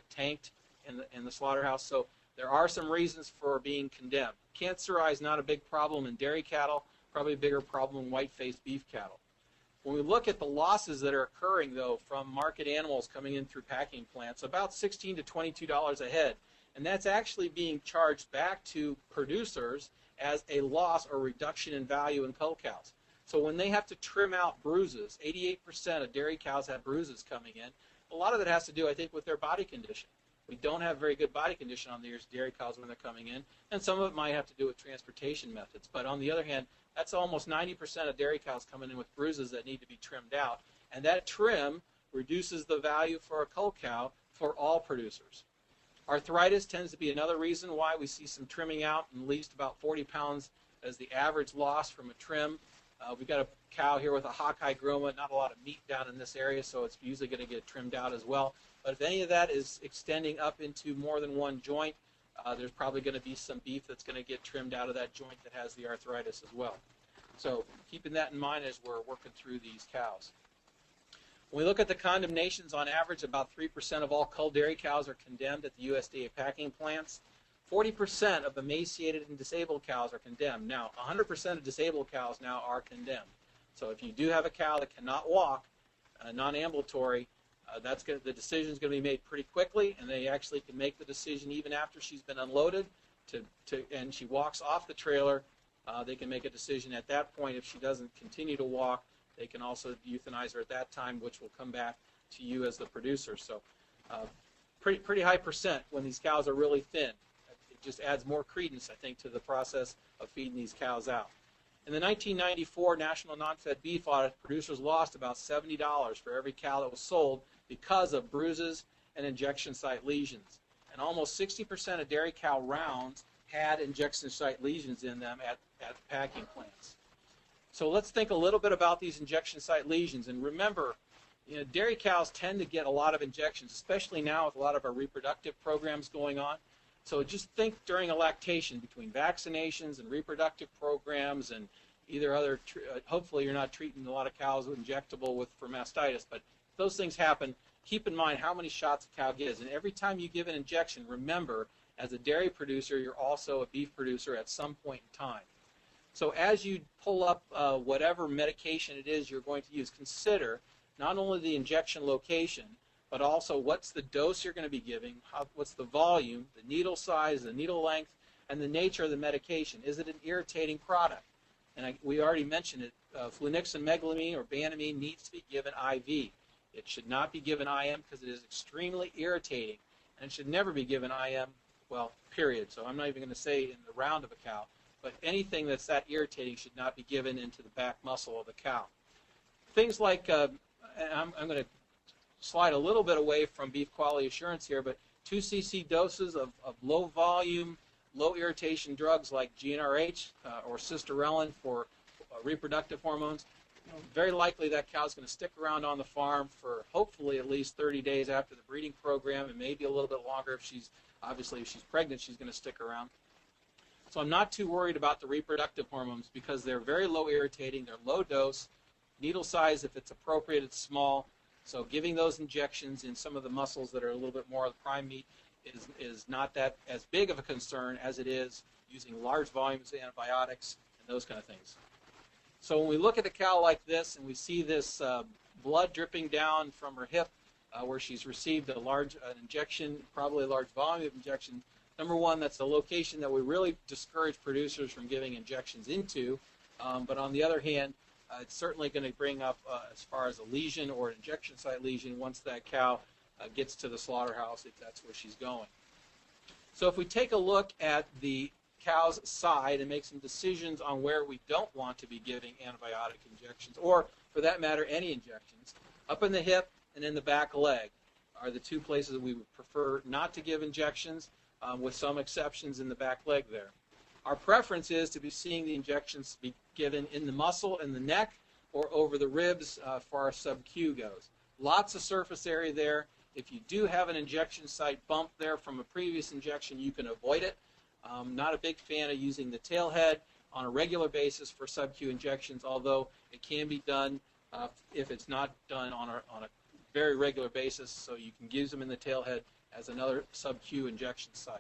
tanked in the slaughterhouse. So there are some reasons for being condemned. Cancer eye is not a big problem in dairy cattle, probably a bigger problem in white-faced beef cattle. When we look at the losses that are occurring, though, from market animals coming in through packing plants, about $16 to $22 a head. And that's actually being charged back to producers as a loss or reduction in value in cull cows. So when they have to trim out bruises, 88% of dairy cows have bruises coming in. A lot of it has to do, I think, with their body condition. We don't have very good body condition on these dairy cows when they're coming in, and some of it might have to do with transportation methods. But on the other hand, that's almost 90% of dairy cows coming in with bruises that need to be trimmed out, and that trim reduces the value for a cull cow for all producers. Arthritis tends to be another reason why we see some trimming out, and at least about 40 pounds as the average loss from a trim. We've got a cow here with a Hawkeye groma, not a lot of meat down in this area, so it's usually going to get trimmed out as well. But if any of that is extending up into more than one joint, there's probably going to be some beef that's going to get trimmed out of that joint that has the arthritis as well. So keeping that in mind as we're working through these cows. When we look at the condemnations, on average, about 3% of all cull dairy cows are condemned at the USDA packing plants. 40% of emaciated and disabled cows are condemned. Now, 100% of disabled cows now are condemned. So if you do have a cow that cannot walk, non-ambulatory, the decision is going to be made pretty quickly, and they actually can make the decision even after she's been unloaded and she walks off the trailer. They can make a decision at that point. If she doesn't continue to walk, they can also euthanize her at that time, which will come back to you as the producer. So pretty high percent when these cows are really thin. It just adds more credence, I think, to the process of feeding these cows out. In the 1994 National Non-Fed Beef Audit, producers lost about $70 for every cow that was sold because of bruises and injection site lesions. And almost 60% of dairy cow rounds had injection site lesions in them at packing plants. So let's think a little bit about these injection site lesions. And remember, dairy cows tend to get a lot of injections, especially now with a lot of our reproductive programs going on. So just think during a lactation between vaccinations and reproductive programs and either other, hopefully you're not treating a lot of cows with injectable for mastitis, but if those things happen, keep in mind how many shots a cow gets. And every time you give an injection, remember, as a dairy producer, you're also a beef producer at some point in time. So as you pull up whatever medication it is you're going to use, consider not only the injection location, but also what's the dose you're going to be giving, what's the volume, the needle size, the needle length, and the nature of the medication. Is it an irritating product? And we already mentioned it. Flunixin-meglumine or Banamine needs to be given IV. It should not be given IM because it is extremely irritating, and it should never be given IM, well, period. So I'm not even going to say in the round of a cow, but anything that's that irritating should not be given into the back muscle of the cow. Things like, I'm going to slide a little bit away from beef quality assurance here, but 2 cc doses of low volume low irritation drugs like GnRH or cisterellin for reproductive hormones, very likely that cow's going to stick around on the farm for hopefully at least 30 days after the breeding program, and maybe a little bit longer if she's pregnant, she's going to stick around. So I'm not too worried about the reproductive hormones because they're very low irritating, they're low dose, needle size if it's appropriate, it's small. So giving those injections in some of the muscles that are a little bit more of the prime meat is not that as big of a concern as it is using large volumes of antibiotics and those kind of things. So when we look at a cow like this and we see this blood dripping down from her hip where she's received an injection, probably a large volume of injection, number one, that's a location that we really discourage producers from giving injections into. But on the other hand, it's certainly going to bring up as far as a lesion or an injection site lesion once that cow gets to the slaughterhouse, if that's where she's going. So if we take a look at the cow's side and make some decisions on where we don't want to be giving antibiotic injections, or for that matter, any injections, up in the hip and in the back leg are the two places that we would prefer not to give injections, with some exceptions in the back leg there. Our preference is to be seeing the injections be given in the muscle, in the neck, or over the ribs for our sub-Q goes. Lots of surface area there. If you do have an injection site bump there from a previous injection, you can avoid it. Not a big fan of using the tailhead on a regular basis for sub-Q injections, although it can be done if it's not done on a very regular basis, so you can use them in the tailhead as another sub-Q injection site.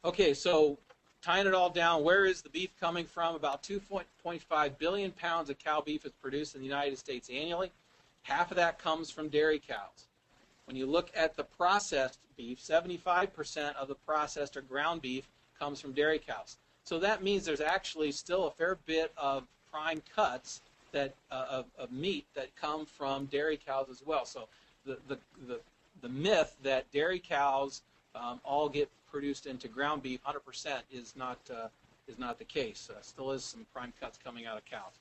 Okay, so tying it all down, where is the beef coming from? About 2.5 billion pounds of cow beef is produced in the United States annually. Half of that comes from dairy cows. When you look at the processed beef, 75% of the processed or ground beef comes from dairy cows. So that means there's actually still a fair bit of prime cuts of meat that come from dairy cows as well. So the myth that dairy cows all get produced into ground beef 100% is not the case. Still is some prime cuts coming out of cows.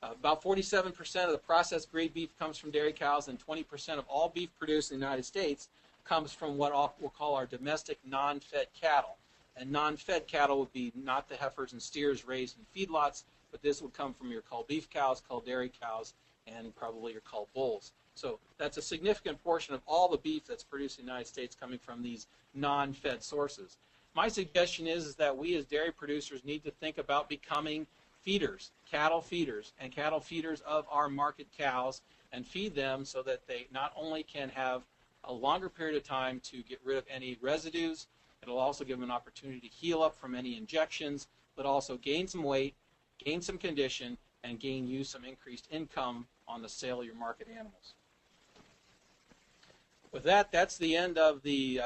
About 47% of the processed grade beef comes from dairy cows, and 20% of all beef produced in the United States comes from what we'll call our domestic non-fed cattle. And non-fed cattle would be not the heifers and steers raised in feedlots, but this would come from your cull beef cows, cull dairy cows, and probably your cull bulls. So that's a significant portion of all the beef that's produced in the United States coming from these non-fed sources. My suggestion is that we as dairy producers need to think about becoming feeders, cattle feeders of our market cows, and feed them so that they not only can have a longer period of time to get rid of any residues, it'll also give them an opportunity to heal up from any injections, but also gain some weight, gain some condition, and gain you some increased income on the sale of your market animals. With that, that's the end of the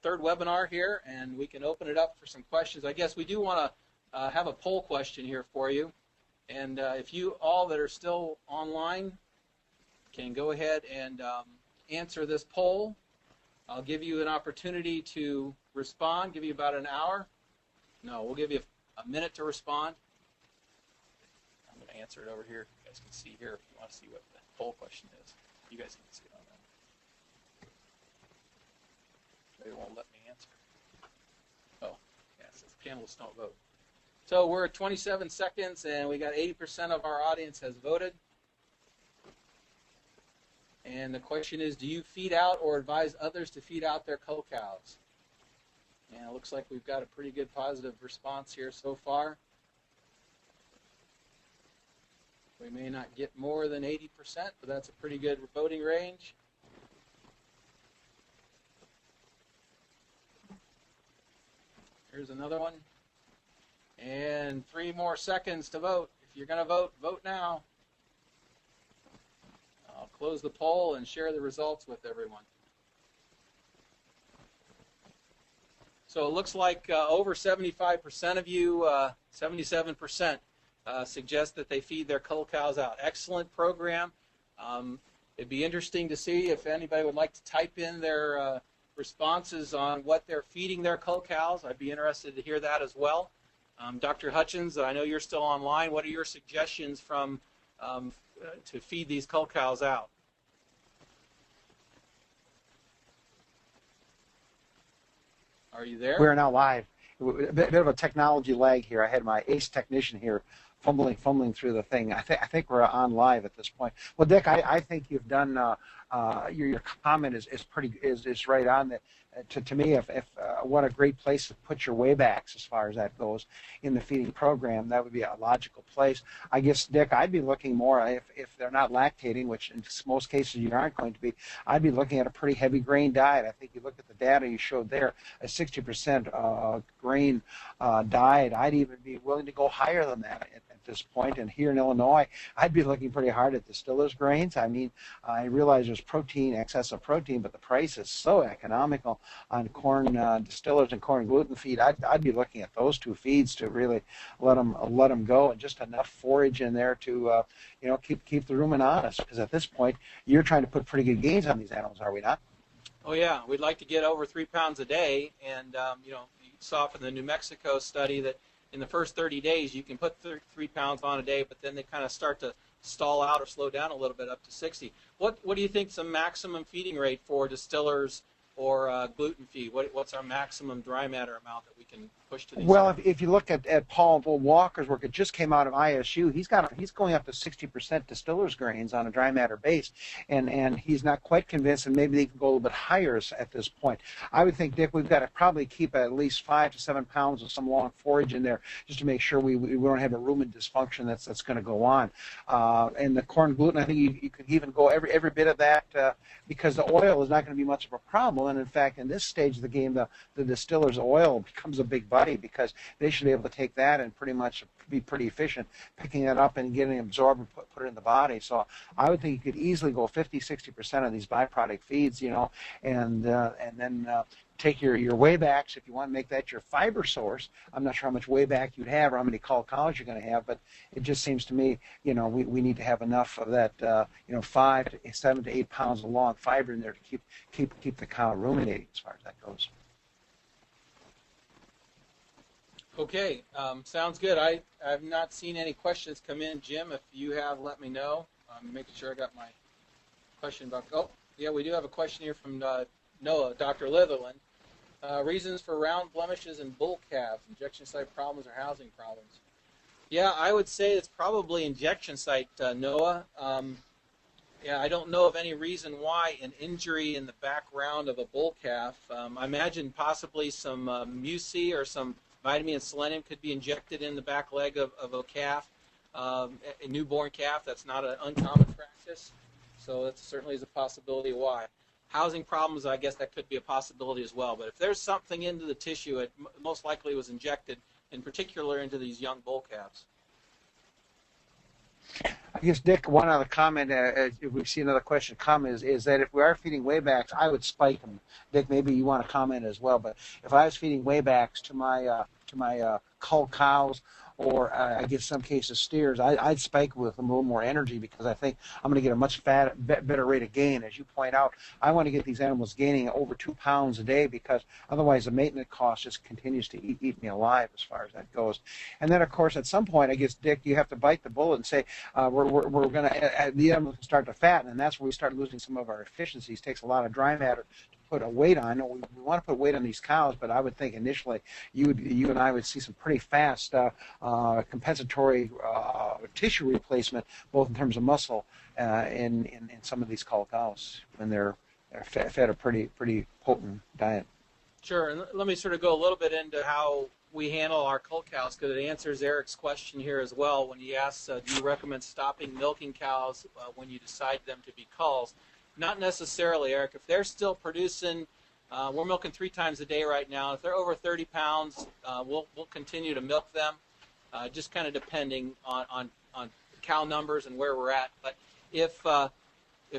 third webinar here, and we can open it up for some questions. I guess we do want to have a poll question here for you, and if you all that are still online can go ahead and answer this poll. I'll give you an opportunity to respond, give you about an hour. No, we'll give you a minute to respond. I'm going to answer it over here. You guys can see here if you want to see what the poll question is. You guys can see it on that. They won't let me answer. Oh, yeah, it says panelists don't vote. So we're at 27 seconds, and we got 80% of our audience has voted. And the question is, do you feed out or advise others to feed out their cull cows? And it looks like we've got a pretty good positive response here so far. We may not get more than 80%, but that's a pretty good voting range. Here's another one. And 3 more seconds to vote. If you're going to vote, vote now. I'll close the poll and share the results with everyone. So it looks like over 75% of you, 77%, suggest that they feed their cull cows out. Excellent program. It'd be interesting to see if anybody would like to type in their responses on what they're feeding their cull cows. I'd be interested to hear that as well. Dr. Hutchins, I know you're still online. What are your suggestions from to feed these cull cows out? Are you there? We are now live. A bit of a technology lag here. I had my ace technician here fumbling through the thing. I think we're on live at this point. Well, Dick, I think you've done your comment is right on. That to me, if what a great place to put your waybacks as far as that goes in the feeding program, that would be a logical place. I guess, Dick, I'd be looking more if they're not lactating, which in most cases you aren't going to be. I'd be looking at a pretty heavy grain diet. I think you look at the data you showed there, a 60% grain diet. I'd even be willing to go higher than that at this point. And here in Illinois, I'd be looking pretty hard at distillers grains. I mean, I realize there's excessive protein, but the price is so economical on corn distillers and corn gluten feed. I'd be looking at those two feeds to really let them go, and just enough forage in there to keep the rumen honest. Because at this point, you're trying to put pretty good gains on these animals, are we not? Oh yeah, we'd like to get over 3 pounds a day, and you saw from the New Mexico study that in the first 30 days you can put 3 pounds on a day, but then they kind of start to stall out or slow down a little bit up to 60. What do you think is the maximum feeding rate for distillers or gluten feed? What's our maximum dry matter amount that we can push to these? Well, if you look at Paul Walker's work, it just came out of ISU. He's going up to 60% distillers grains on a dry matter base, and he's not quite convinced, and maybe they can go a little bit higher at this point. I would think, Dick, we've got to probably keep at least 5 to 7 pounds of some long forage in there just to make sure we don't have a rumen dysfunction that's going to go on. And the corn gluten, I think you could even go every bit of that because the oil is not going to be much of a problem. And in fact, in this stage of the game, the distiller's oil becomes a big buddy because they should be able to take that and pretty much be pretty efficient picking that up and getting it absorbed and put it in the body. So I would think you could easily go 50-60% of these byproduct feeds, and then take your waybacks if you want to make that your fiber source. I'm not sure how much wayback you'd have or how many cull cows you're going to have, but it just seems to me, we need to have enough of that, 7 to 8 pounds of long fiber in there to keep the cow ruminating as far as that goes. Okay, sounds good. I've not seen any questions come in. Jim, if you have, let me know. I'm making sure I got my question about. Oh, yeah, we do have a question here from Noah, Dr. Litherland. Reasons for round blemishes in bull calves, injection site problems or housing problems. Yeah, I would say it's probably injection site, Noah. Yeah, I don't know of any reason why an injury in the back round of a bull calf. I imagine possibly some muci or some vitamin and selenium could be injected in the back leg of a calf, a newborn calf. That's not an uncommon practice, so that certainly is a possibility why. Housing problems, I guess that could be a possibility as well. But if there's something into the tissue, it most likely was injected, in particular into these young bull calves. I guess, Dick, one other comment, if we see another question come, is that if we are feeding waybacks, I would spike them. Dick, maybe you want to comment as well, but if I was feeding waybacks to my cull cows, or I guess some cases steers, I'd spike with them a little more energy because I think I'm going to get a much better rate of gain. As you point out, I want to get these animals gaining over 2 pounds a day because otherwise the maintenance cost just continues to eat me alive as far as that goes. And then, of course, at some point, I guess, Dick, you have to bite the bullet and say we're going to the animals start to fatten, and that's where we start losing some of our efficiencies. It takes a lot of dry matter to put a weight on. We want to put weight on these cows, but I would think initially you and I would see some pretty fast compensatory tissue replacement, both in terms of muscle in some of these cull cows when they're fed a pretty potent diet. Sure, and let me sort of go a little bit into how we handle our cull cows because it answers Eric's question here as well when he asks, do you recommend stopping milking cows when you decide them to be culls? Not necessarily, Eric. If they're still producing, we're milking 3 times a day right now. If they're over 30 pounds, we'll continue to milk them. Just kind of depending on cow numbers and where we're at. But if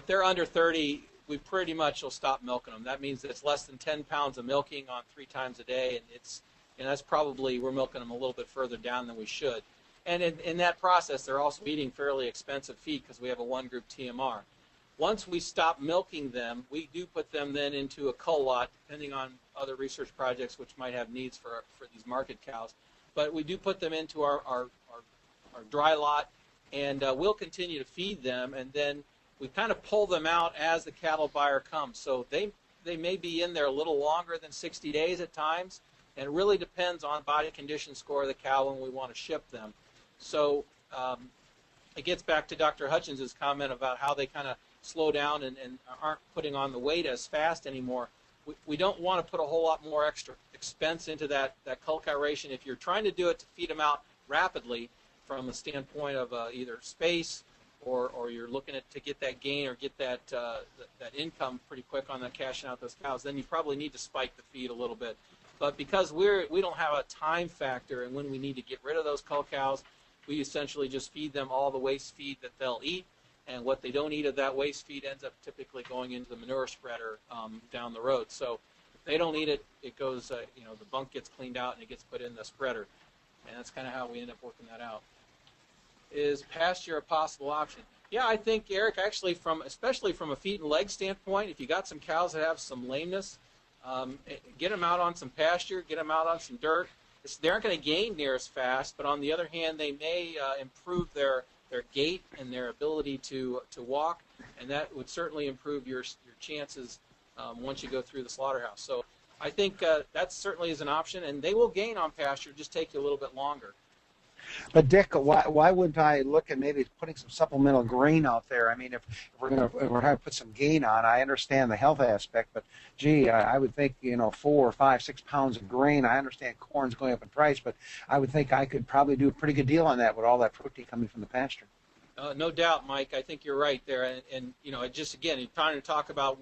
they're under 30, we pretty much will stop milking them. That means that it's less than 10 pounds of milking on 3 times a day, and that's probably we're milking them a little bit further down than we should. And in that process, they're also eating fairly expensive feed because we have a one-group TMR. Once we stop milking them, we do put them then into a cull lot, depending on other research projects which might have needs for these market cows. But we do put them into our dry lot, and we'll continue to feed them, and then we kind of pull them out as the cattle buyer comes. So they they may be in there a little longer than 60 days at times, and it really depends on body condition score of the cow when we want to ship them. So it gets back to Dr. Hutchins' comment about how they kind of slow down and aren't putting on the weight as fast anymore. We don't want to put a whole lot more extra expense into that cull cow ration. If you're trying to do it to feed them out rapidly from a standpoint of either space or you're looking to get that gain or get that income pretty quick on that cashing out those cows, then you probably need to spike the feed a little bit. But because we don't have a time factor and when we need to get rid of those cull cows, we essentially just feed them all the waste feed that they'll eat, and what they don't eat of that waste feed ends up typically going into the manure spreader down the road. So if they don't eat it, it goes, the bunk gets cleaned out and it gets put in the spreader. And that's kind of how we end up working that out. Is pasture a possible option? Yeah, I think, Eric, actually, especially from a feet and leg standpoint, if you got some cows that have some lameness, get them out on some pasture, get them out on some dirt. They aren't going to gain near as fast, but on the other hand, they may improve their gait and their ability to walk, and that would certainly improve your chances once you go through the slaughterhouse. So I think that certainly is an option, and they will gain on pasture, just take you a little bit longer. But Dick, why wouldn't I look at maybe putting some supplemental grain out there? I mean, if we're going to put some gain on, I understand the health aspect, but gee, I would think 4, 5, 6 pounds of grain. I understand corn's going up in price, but I would think I could probably do a pretty good deal on that with all that protein coming from the pasture. No doubt, Mike. I think you're right there, and just again, you're trying to talk about,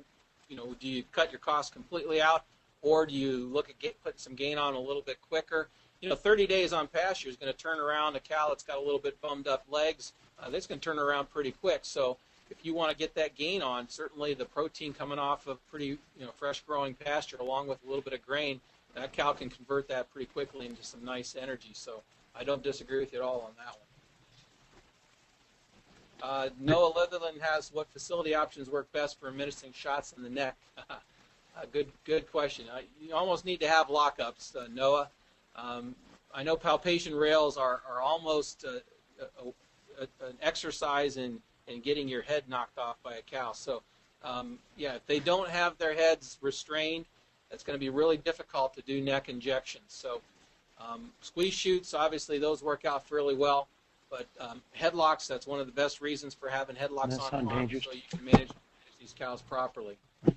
do you cut your costs completely out, or do you look at putting some gain on a little bit quicker? 30 days on pasture is going to turn around a cow that's got a little bit bummed up legs. That's going to turn around pretty quick. So if you want to get that gain on, certainly the protein coming off of pretty fresh growing pasture along with a little bit of grain, that cow can convert that pretty quickly into some nice energy. So I don't disagree with you at all on that one. Noah Litherland has, what facility options work best for administering shots in the neck? Good question. You almost need to have lockups, Noah. I know palpation rails are almost an exercise in getting your head knocked off by a cow. So, if they don't have their heads restrained, it's going to be really difficult to do neck injections. So, squeeze chutes, obviously, those work out fairly well. But headlocks, that's one of the best reasons for having headlocks on farm, so you can manage these cows properly to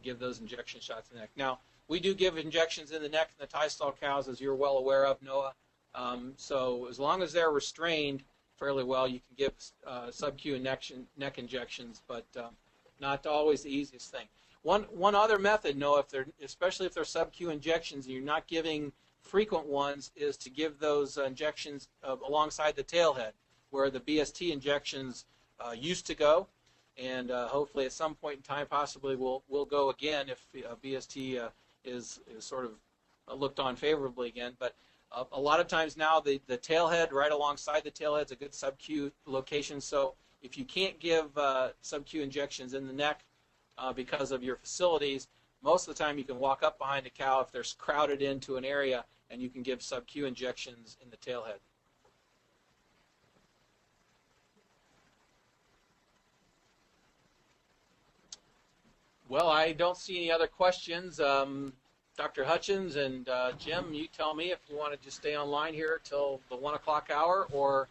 give those injection shots in the neck. Now, we do give injections in the neck in the tie stall cows, as you're well aware of, Noah. So as long as they're restrained fairly well, you can give sub-Q and neck injections, but not always the easiest thing. One other method, Noah, especially if they're sub-Q injections and you're not giving frequent ones, is to give those injections alongside the tailhead, where the BST injections used to go. And hopefully at some point in time possibly we'll go again if BST is sort of looked on favorably again. But a lot of times now the tailhead right alongside the tailhead is a good sub-Q location. So if you can't give sub-Q injections in the neck because of your facilities, most of the time you can walk up behind a cow if they're crowded into an area, and you can give sub-Q injections in the tailhead. Well, I don't see any other questions. Dr. Hutchins and Jim, you tell me if you want to just stay online here till the 1 o'clock hour, or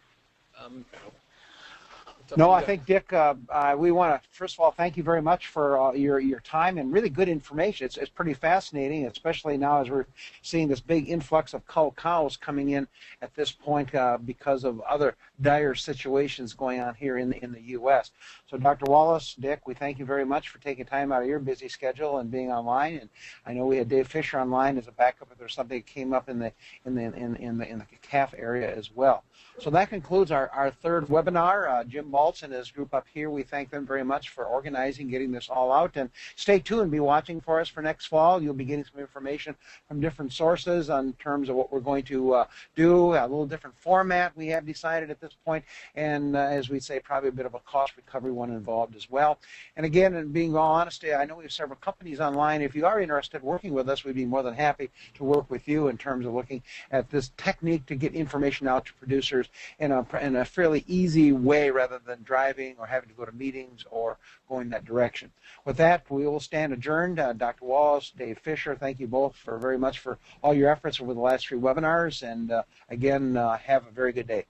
No, I think, Dick, we want to, first of all, thank you very much for your time and really good information. It's pretty fascinating, especially now as we're seeing this big influx of cull cows coming in at this point because of other dire situations going on here in the U.S. So, Dr. Wallace, Dick, we thank you very much for taking time out of your busy schedule and being online. And I know we had Dave Fisher online as a backup if there's something that came up in the calf area as well. So that concludes our third webinar. Jim Baltz and his group up here, we thank them very much for organizing, getting this all out. And stay tuned, be watching for us for next fall. You'll be getting some information from different sources on terms of what we're going to do, a little different format we have decided at this point, and as we say, probably a bit of a cost recovery one involved as well. And again, and being all honest, I know we have several companies online. If you are interested in working with us, we'd be more than happy to work with you in terms of looking at this technique to get information out to producers in a fairly easy way rather than driving or having to go to meetings or going that direction. With that, we will stand adjourned. Dr. Wallace, Dave Fisher, thank you both very much for all your efforts over the last 3 webinars. And again, have a very good day.